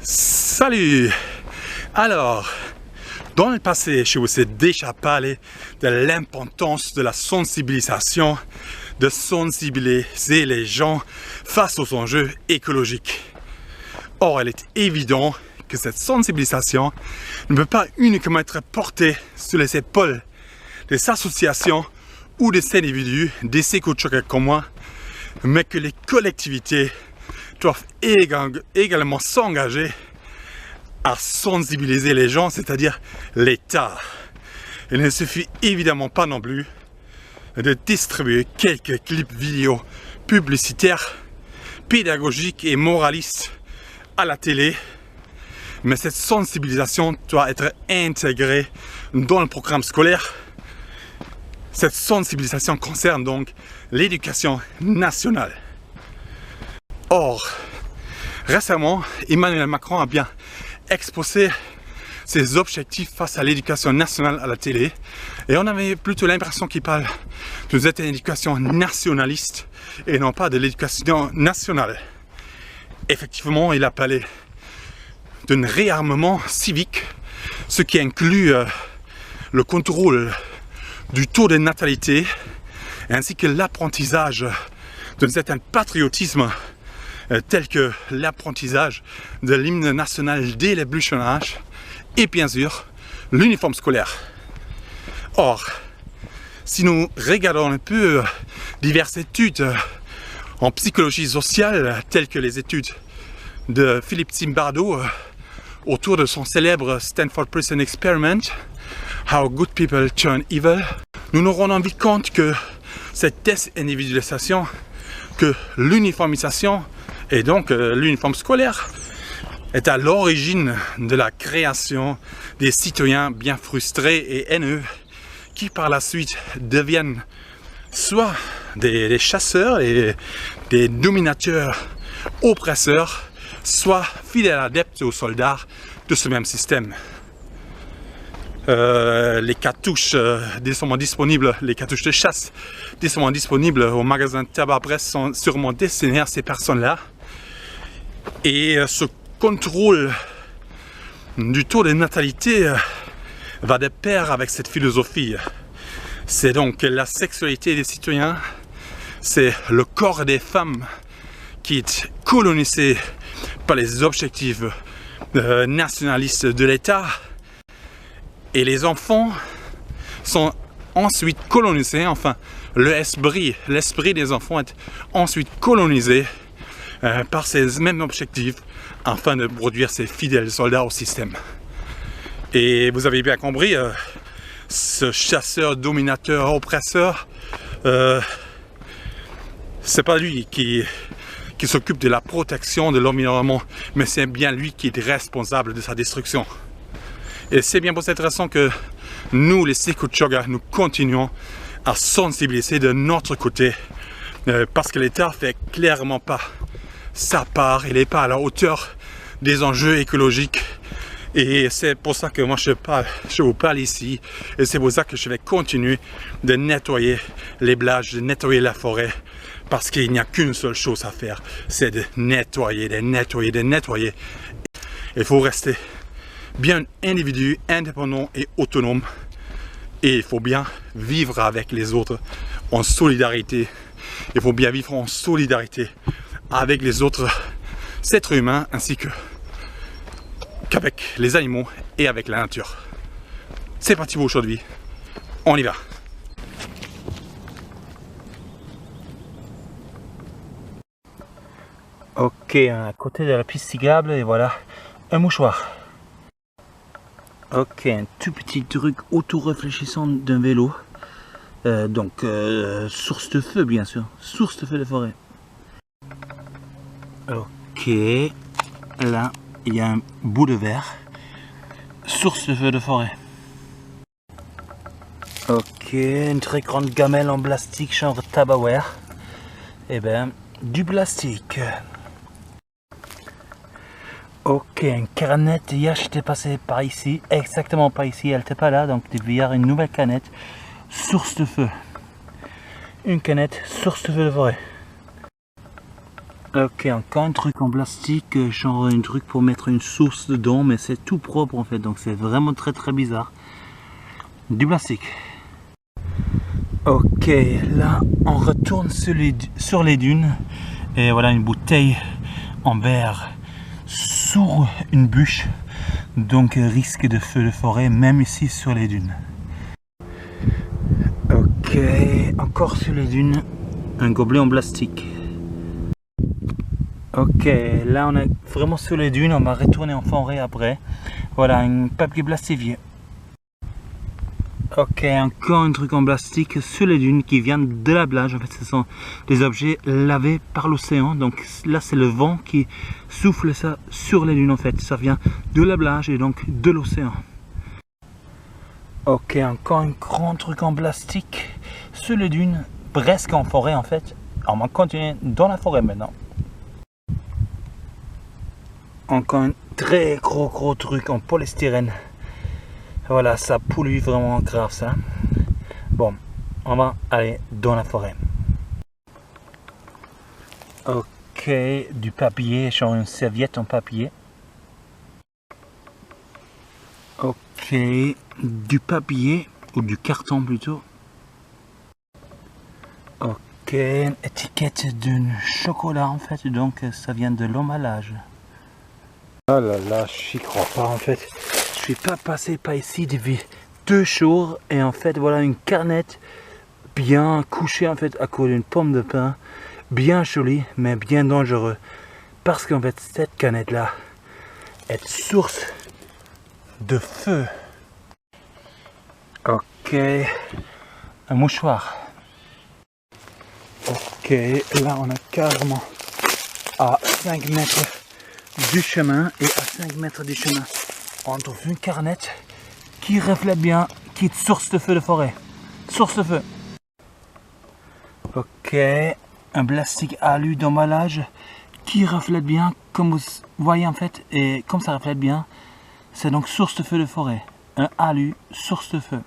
Salut! Alors, dans le passé, je vous ai déjà parlé de l'importance de la sensibilisation, de sensibiliser les gens face aux enjeux écologiques. Or, il est évident que cette sensibilisation ne peut pas uniquement être portée sur les épaules des associations ou des individus, des éco-choqueurs comme moi, mais que les collectivités doivent également s'engager à sensibiliser les gens, c'est-à-dire l'État. Il ne suffit évidemment pas non plus de distribuer quelques clips vidéo publicitaires, pédagogiques et moralistes à la télé, mais cette sensibilisation doit être intégrée dans le programme scolaire. Cette sensibilisation concerne donc l'éducation nationale. Or, récemment, Emmanuel Macron a bien exposé ses objectifs face à l'éducation nationale à la télé, et on avait plutôt l'impression qu'il parle de cette éducation nationaliste et non pas de l'éducation nationale. Effectivement, il a parlé d'un réarmement civique, ce qui inclut le contrôle du taux de natalité ainsi que l'apprentissage d'un certain patriotisme tel que l'apprentissage de l'hymne national dès le plus jeune âge et bien sûr l'uniforme scolaire. Or, si nous regardons un peu diverses études en psychologie sociale telles que les études de Philippe Zimbardo autour de son célèbre Stanford Prison Experiment, How Good People Turn Evil, nous nous rendons vite compte que cette désindividualisation, que l'uniformisation et donc l'uniforme scolaire est à l'origine de la création des citoyens bien frustrés et haineux qui par la suite deviennent soit des chasseurs et des dominateurs oppresseurs, soit fidèles adeptes aux soldats de ce même système. Les cartouches décemment disponibles, les cartouches de chasse décemment disponibles au magasin de tabac Brest sont sûrement destinées à ces personnes-là. Et ce contrôle du taux de natalité va de pair avec cette philosophie. C'est donc la sexualité des citoyens, c'est le corps des femmes qui est colonisé par les objectifs nationalistes de l'État. Et les enfants sont ensuite colonisés, enfin l'esprit des enfants est ensuite colonisé par ces mêmes objectifs afin de produire ces fidèles soldats au système. Et vous avez bien compris, ce chasseur, dominateur, oppresseur, c'est pas lui qui s'occupe de la protection de l'environnement, mais c'est bien lui qui est responsable de sa destruction. Et c'est bien pour cette raison que nous, les éco-choqueurs, nous continuons à sensibiliser de notre côté parce que l'État fait clairement pas sa part, il n'est pas à la hauteur des enjeux écologiques. Et c'est pour ça que moi je vous parle ici, et c'est pour ça que je vais continuer de nettoyer les plages, de nettoyer la forêt, parce qu'il n'y a qu'une seule chose à faire, c'est de nettoyer, de nettoyer, de nettoyer. Il faut rester bien individu, indépendant et autonome, et il faut bien vivre avec les autres en solidarité. Il faut bien vivre en solidarité avec les autres êtres humains ainsi qu'avec les animaux et avec la nature. C'est parti pour aujourd'hui, on y va. Ok, à côté de la piste cyclable, et voilà un mouchoir. Ok, un tout petit truc auto-réfléchissant d'un vélo. Source de feu, bien sûr. Source de feu de forêt. Ok, là, il y a un bout de verre. Source de feu de forêt. Ok, une très grande gamelle en plastique, genre Tupperware. Et ben, du plastique. Ok, une canette, hier j'étais passé par ici, exactement par ici, elle n'était pas là, donc il devait y avoir une nouvelle canette, source de feu. Une canette, source de feu de forêt. Ok, encore un truc en plastique, genre un truc pour mettre une source dedans, mais c'est tout propre en fait, donc c'est vraiment très bizarre. Du plastique. Ok, là on retourne sur les dunes, et voilà une bouteille en verre sur une bûche, donc risque de feu de forêt même ici sur les dunes. Ok, encore sur les dunes, un gobelet en plastique. Ok, là on est vraiment sur les dunes, on va retourner en forêt après. Voilà, un papier plastifié. Ok, encore un truc en plastique sur les dunes qui vient de la plage. En fait, ce sont des objets lavés par l'océan. Donc là, c'est le vent qui souffle ça sur les dunes. En fait, ça vient de la plage et donc de l'océan. Ok, encore un grand truc en plastique sur les dunes, presque en forêt en fait. On va continuer dans la forêt maintenant. Encore un très gros truc en polystyrène. Voilà, ça pollue vraiment grave ça. Bon, on va aller dans la forêt. Ok, du papier, genre une serviette en papier. Ok, du papier, ou du carton plutôt. Ok, une étiquette d'un chocolat en fait, donc ça vient de l'emballage. Oh là là, j'y crois pas en fait. Je suis pas passé par ici depuis 2 jours et en fait voilà une canette bien couchée en fait à côté d'une pomme de pin, bien jolie mais bien dangereux parce qu'en fait cette canette là est source de feu. Ok, un mouchoir. Ok, là on est carrément à 5 mètres du chemin et à 5 mètres du chemin on trouve une canette qui reflète bien, qui est source de feu de forêt. Source de feu. Ok, un plastique alu d'emballage qui reflète bien, comme vous voyez en fait, et comme ça reflète bien, c'est donc source de feu de forêt. Un alu, source de feu.